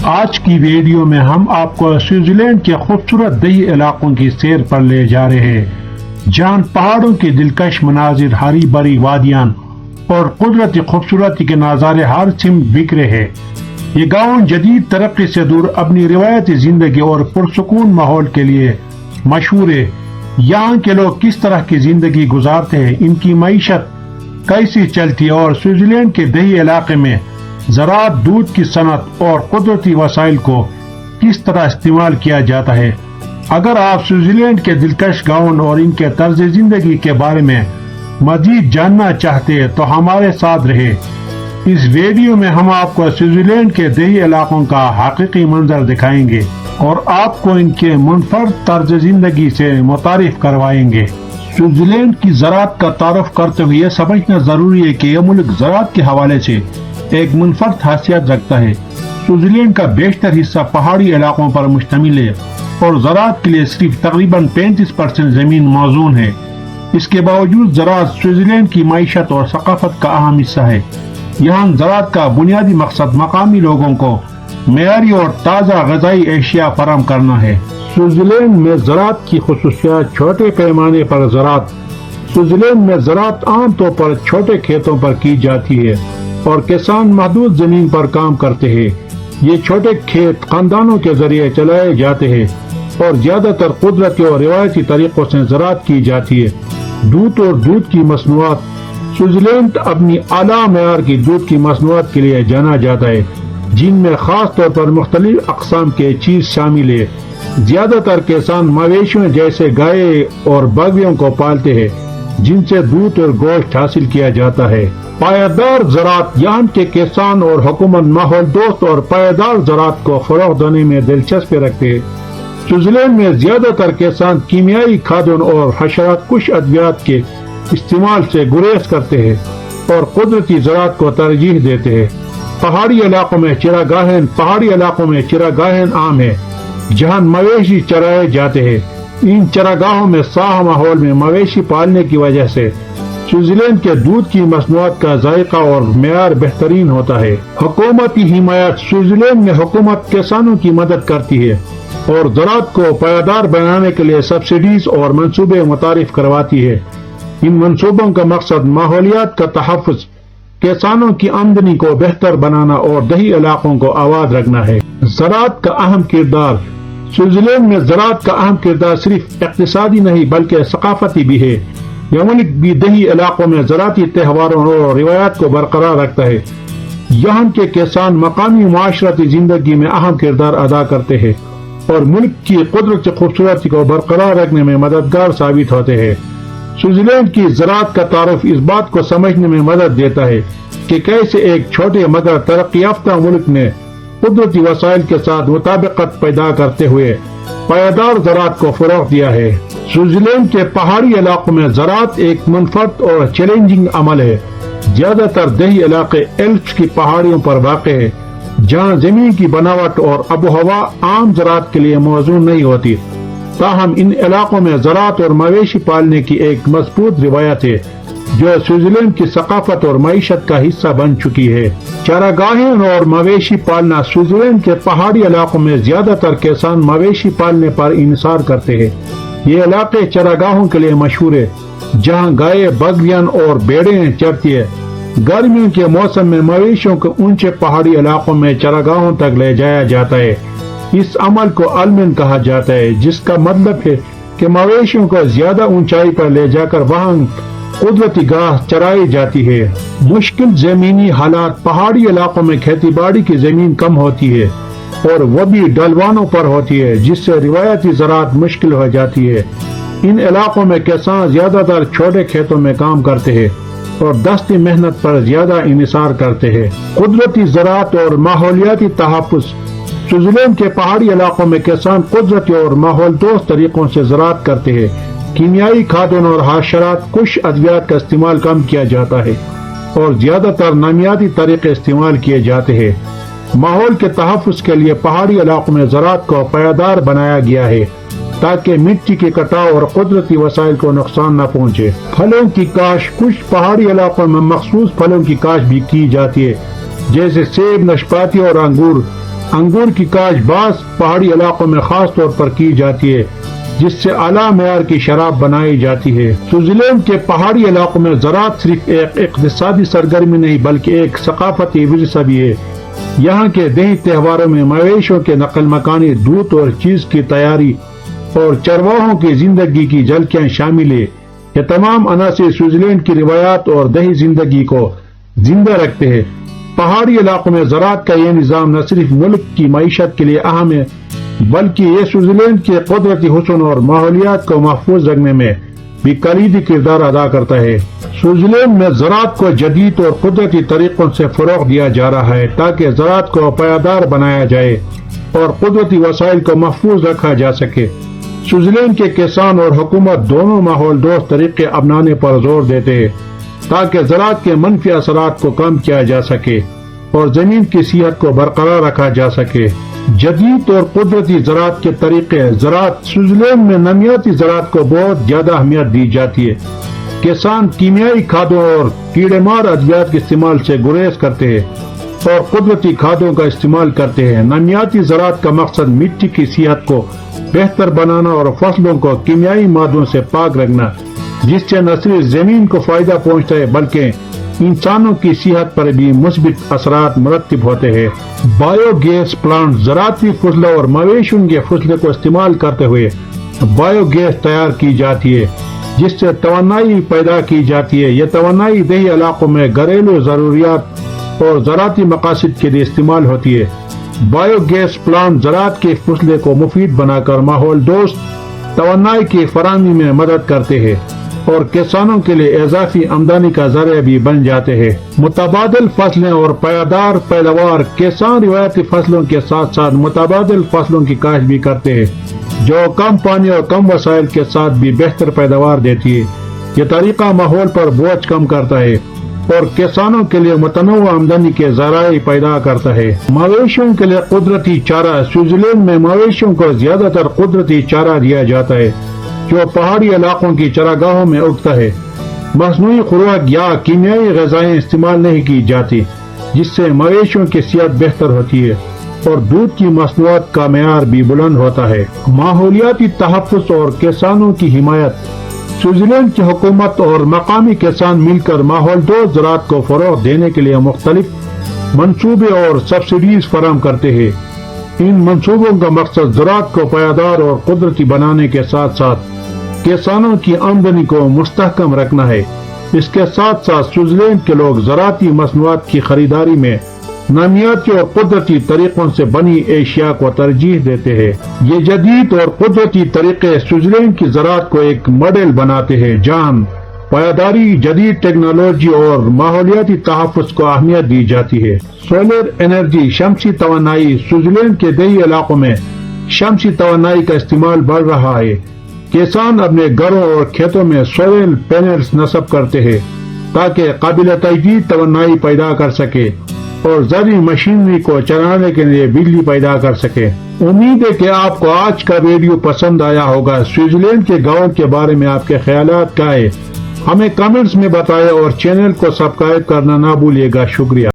آج کی ویڈیو میں ہم آپ کو سوئٹزرلینڈ کے خوبصورت دیہی علاقوں کی سیر پر لے جا رہے ہیں، جہاں پہاڑوں کے دلکش مناظر، ہری بھری وادیاں اور قدرتی خوبصورتی کے نظارے ہر سمت بکھرے ہیں۔ یہ گاؤں جدید ترقی سے دور اپنی روایتی زندگی اور پرسکون ماحول کے لیے مشہور ہے۔ یہاں کے لوگ کس طرح کی زندگی گزارتے ہیں، ان کی معیشت کیسی چلتی ہے، اور سوئٹزرلینڈ کے دیہی علاقے میں زراعت، دودھ کی صنعت اور قدرتی وسائل کو کس طرح استعمال کیا جاتا ہے۔ اگر آپ سوئٹزرلینڈ کے دلکش گاؤں اور ان کے طرز زندگی کے بارے میں مزید جاننا چاہتے ہیں تو ہمارے ساتھ رہے۔ اس ویڈیو میں ہم آپ کو سوئٹزرلینڈ کے دیہی علاقوں کا حقیقی منظر دکھائیں گے اور آپ کو ان کے منفرد طرز زندگی سے متعارف کروائیں گے۔ سوئٹزرلینڈ کی زراعت کا تعارف کرتے ہوئے یہ سمجھنا ضروری ہے کہ یہ ملک زراعت کے حوالے سے ایک منفرد حیثیت رکھتا ہے۔ سوئٹزرلینڈ کا بیشتر حصہ پہاڑی علاقوں پر مشتمل ہے اور زراعت کے لیے صرف تقریباً 35% زمین موزون ہے۔ اس کے باوجود زراعت سوئٹزرلینڈ کی معیشت اور ثقافت کا اہم حصہ ہے۔ یہاں زراعت کا بنیادی مقصد مقامی لوگوں کو معیاری اور تازہ غذائی اشیاء فراہم کرنا ہے۔ سوئٹزرلینڈ میں زراعت کی خصوصیات: چھوٹے پیمانے پر زراعت۔ سوئٹزرلینڈ میں زراعت عام طور پر چھوٹے کھیتوں پر کی جاتی ہے اور کسان محدود زمین پر کام کرتے ہیں۔ یہ چھوٹے کھیت خاندانوں کے ذریعے چلائے جاتے ہیں اور زیادہ تر قدرتی اور روایتی طریقوں سے زراعت کی جاتی ہے۔ دودھ اور دودھ کی مصنوعات۔ سوئٹزرلینڈ اپنی اعلیٰ معیار کی دودھ کی مصنوعات کے لیے جانا جاتا ہے، جن میں خاص طور پر مختلف اقسام کے چیز شامل ہے۔ زیادہ تر کسان مویشیوں جیسے گائے اور بکریوں کو پالتے ہیں، جن سے دودھ اور گوشت حاصل کیا جاتا ہے۔ پائیدار زراعت۔ یہاں کے کسان اور حکومت ماحول دوست اور پائیدار زراعت کو فروغ دینے میں دلچسپی رکھتے ہیں۔ سوئٹزرلینڈ میں زیادہ تر کسان کیمیائی کھادوں اور حشرات کش ادویات کے استعمال سے گریز کرتے ہیں اور قدرتی زراعت کو ترجیح دیتے ہیں۔ پہاڑی علاقوں میں چراگاہیں عام ہیں، جہاں مویشی چرائے جاتے ہیں۔ ان چراگاہوں میں صاف ماحول میں مویشی پالنے کی وجہ سے سوئٹزرلینڈ کے دودھ کی مصنوعات کا ذائقہ اور معیار بہترین ہوتا ہے۔ حکومتی حمایت۔ سوئٹزرلینڈ میں حکومت کسانوں کی مدد کرتی ہے اور زراعت کو پائیدار بنانے کے لیے سبسڈیز اور منصوبے متعارف کرواتی ہے۔ ان منصوبوں کا مقصد ماحولیات کا تحفظ، کسانوں کی آمدنی کو بہتر بنانا اور دیہی علاقوں کو آباد رکھنا ہے۔ زراعت کا اہم کردار۔ سوئٹزرلینڈ میں زراعت کا اہم کردار صرف اقتصادی نہیں بلکہ ثقافتی بھی ہے۔ یہ ملک بھی دیہی علاقوں میں زراعتی تہواروں اور روایات کو برقرار رکھتا ہے۔ یہاں کے کسان مقامی معاشرتی زندگی میں اہم کردار ادا کرتے ہیں اور ملک کی قدرتی خوبصورتی کو برقرار رکھنے میں مددگار ثابت ہوتے ہیں۔ سوئٹزرلینڈ کی زراعت کا تعارف اس بات کو سمجھنے میں مدد دیتا ہے کہ کیسے ایک چھوٹے مگر ترقی یافتہ ملک نے قدرتی وسائل کے ساتھ مطابقت پیدا کرتے ہوئے پائیدار زراعت کو فروغ دیا ہے۔ سوئٹزرلینڈ کے پہاڑی علاقوں میں زراعت ایک منفرد اور چیلنجنگ عمل ہے۔ زیادہ تر دیہی علاقے ایلپس کی پہاڑیوں پر واقع ہیں، جہاں زمین کی بناوٹ اور آب و ہوا عام زراعت کے لیے موزوں نہیں ہوتی۔ تاہم ان علاقوں میں زراعت اور مویشی پالنے کی ایک مضبوط روایت ہے، جو سوئٹزرلینڈ کی ثقافت اور معیشت کا حصہ بن چکی ہے۔ چراگاہیں اور مویشی پالنا۔ سوئٹزرلینڈ کے پہاڑی علاقوں میں زیادہ تر کسان مویشی پالنے پر انحصار کرتے ہیں۔ یہ علاقے چراگاہوں کے لیے مشہور ہے، جہاں گائے، بکریاں اور بھیڑیں چرتی ہیں۔ گرمیوں کے موسم میں مویشیوں کو اونچے پہاڑی علاقوں میں چراگاہوں تک لے جایا جاتا ہے۔ اس عمل کو المن کہا جاتا ہے، جس کا مطلب ہے کہ مویشیوں کو زیادہ اونچائی پر لے جا کر وہاں قدرتی گھاس چرائی جاتی ہے۔ مشکل زمینی حالات۔ پہاڑی علاقوں میں کھیتی باڑی کی زمین کم ہوتی ہے اور وہ بھی ڈھلوانوں پر ہوتی ہے، جس سے روایتی زراعت مشکل ہو جاتی ہے۔ ان علاقوں میں کسان زیادہ تر چھوٹے کھیتوں میں کام کرتے ہیں اور دستی محنت پر زیادہ انحصار کرتے ہیں۔ قدرتی زراعت اور ماحولیاتی تحفظ۔ سوئٹزرلینڈ کے پہاڑی علاقوں میں کسان قدرتی اور ماحول دوست طریقوں سے زراعت کرتے ہیں۔ کیمیائی کھادوں اور حشرات کش ادویات کا استعمال کم کیا جاتا ہے اور زیادہ تر نامیاتی طریقے استعمال کیے جاتے ہیں۔ ماحول کے تحفظ کے لیے پہاڑی علاقوں میں زراعت کو پائیدار بنایا گیا ہے تاکہ مٹی کے کٹاؤ اور قدرتی وسائل کو نقصان نہ پہنچے۔ پھلوں کی کاشت۔ کچھ پہاڑی علاقوں میں مخصوص پھلوں کی کاشت بھی کی جاتی ہے، جیسے سیب، ناشپاتی اور انگور۔ انگور کی کاشت بعض پہاڑی علاقوں میں خاص طور پر کی جاتی ہے، جس سے اعلیٰ معیار کی شراب بنائی جاتی ہے۔ سوئٹزرلینڈ کے پہاڑی علاقوں میں زراعت صرف ایک اقتصادی سرگرمی نہیں بلکہ ایک ثقافتی ورثہ بھی ہے۔ یہاں کے دیہی تہواروں میں مویشیوں کے نقل مکانی، دودھ اور چیز کی تیاری اور چرواہوں کی زندگی کی جھلکیاں شامل ہیں۔ یہ تمام عناصر سوئٹزرلینڈ کی روایات اور دیہی زندگی کو زندہ رکھتے ہیں۔ پہاڑی علاقوں میں زراعت کا یہ نظام نہ صرف ملک کی معیشت کے لیے اہم ہے بلکہ یہ سوئٹزرلینڈ کے قدرتی حسن اور ماحولیات کو محفوظ رکھنے میں بھی کلیدی کردار ادا کرتا ہے۔ سوئٹزرلینڈ میں زراعت کو جدید اور قدرتی طریقوں سے فروغ دیا جا رہا ہے تاکہ زراعت کو پائیدار بنایا جائے اور قدرتی وسائل کو محفوظ رکھا جا سکے۔ سوئٹزرلینڈ کے کسان اور حکومت دونوں ماحول دوست طریقے اپنانے پر زور دیتے ہیں تاکہ زراعت کے منفی اثرات کو کم کیا جا سکے اور زمین کی صحت کو برقرار رکھا جا سکے۔ جدید اور قدرتی زراعت کے طریقے۔ زراعت سوئٹزرلینڈ میں نامیاتی زراعت کو بہت زیادہ اہمیت دی جاتی ہے۔ کسان کیمیائی کھادوں اور کیڑے مار ادویات کے استعمال سے گریز کرتے ہیں اور قدرتی کھادوں کا استعمال کرتے ہیں۔ نامیاتی زراعت کا مقصد مٹی کی صحت کو بہتر بنانا اور فصلوں کو کیمیائی مادوں سے پاک رکھنا، جس سے نہ صرف زمین کو فائدہ پہنچتا ہے بلکہ انسانوں کی صحت پر بھی مثبت اثرات مرتب ہوتے ہیں۔ Biogas plant. زراعتی فضلہ اور مویشیوں کے فضلے کو استعمال کرتے ہوئے بایو گیس تیار کی جاتی ہے جس سے توانائی پیدا کی جاتی ہے۔ یہ توانائی دیہی علاقوں میں گھریلو ضروریات اور زراعتی مقاصد کے لیے استعمال ہوتی ہے۔ بایو گیس پلانٹ زراعت کے فضلے کو مفید بنا کر ماحول دوست توانائی کی فراہمی میں مدد کرتے ہیں اور کسانوں کے لیے اضافی آمدنی کا ذریعہ بھی بن جاتے ہیں۔ متبادل فصلیں اور پائیدار پیداوار۔ کسان روایتی فصلوں کے ساتھ ساتھ متبادل فصلوں کی کاشت بھی کرتے ہیں جو کم پانی اور کم وسائل کے ساتھ بھی بہتر پیداوار دیتی ہے۔ یہ طریقہ ماحول پر بوجھ کم کرتا ہے اور کسانوں کے لیے متنوع آمدنی کے ذرائع پیدا کرتا ہے۔ مویشیوں کے لیے قدرتی چارہ۔ سوئٹزرلینڈ میں مویشیوں کو زیادہ تر قدرتی چارہ دیا جاتا ہے جو پہاڑی علاقوں کی چراگاہوں میں اگتا ہے۔ مصنوعی خوراک یا کیمیائی غذائیں استعمال نہیں کی جاتی جس سے مویشیوں کی صحت بہتر ہوتی ہے اور دودھ کی مصنوعات کا معیار بھی بلند ہوتا ہے۔ ماحولیاتی تحفظ اور کسانوں کی حمایت۔ سوئٹزرلینڈ کی حکومت اور مقامی کسان مل کر ماحول دوست زراعت کو فروغ دینے کے لیے مختلف منصوبے اور سبسڈیز فراہم کرتے ہیں۔ ان منصوبوں کا مقصد زراعت کو پائیدار اور قدرتی بنانے کے ساتھ ساتھ کسانوں کی آمدنی کو مستحکم رکھنا ہے۔ اس کے ساتھ ساتھ سوئٹزرلینڈ کے لوگ زراعتی مصنوعات کی خریداری میں نامیاتی اور قدرتی طریقوں سے بنی اشیاء کو ترجیح دیتے ہیں۔ یہ جدید اور قدرتی طریقے سوئٹزرلینڈ کی زراعت کو ایک ماڈل بناتے ہیں جہاں پائیداری، جدید ٹیکنالوجی اور ماحولیاتی تحفظ کو اہمیت دی جاتی ہے۔ Solar energy. شمسی توانائی۔ سوئٹزرلینڈ کے دیہی علاقوں میں شمسی توانائی کا استعمال بڑھ رہا ہے۔ کسان اپنے گھروں اور کھیتوں میں سولر پینلز نصب کرتے ہیں تاکہ قابل تجدید توانائی پیدا کر سکے اور زرعی مشینری کو چلانے کے لیے بجلی پیدا کر سکے۔ امید ہے کہ آپ کو آج کا ویڈیو پسند آیا ہوگا۔ سوئٹزرلینڈ کے گاؤں کے بارے میں آپ کے خیالات کیا ہیں؟ ہمیں کمنٹس میں بتائیں اور چینل کو سبسکرائب کرنا نہ بھولیے گا۔ شکریہ۔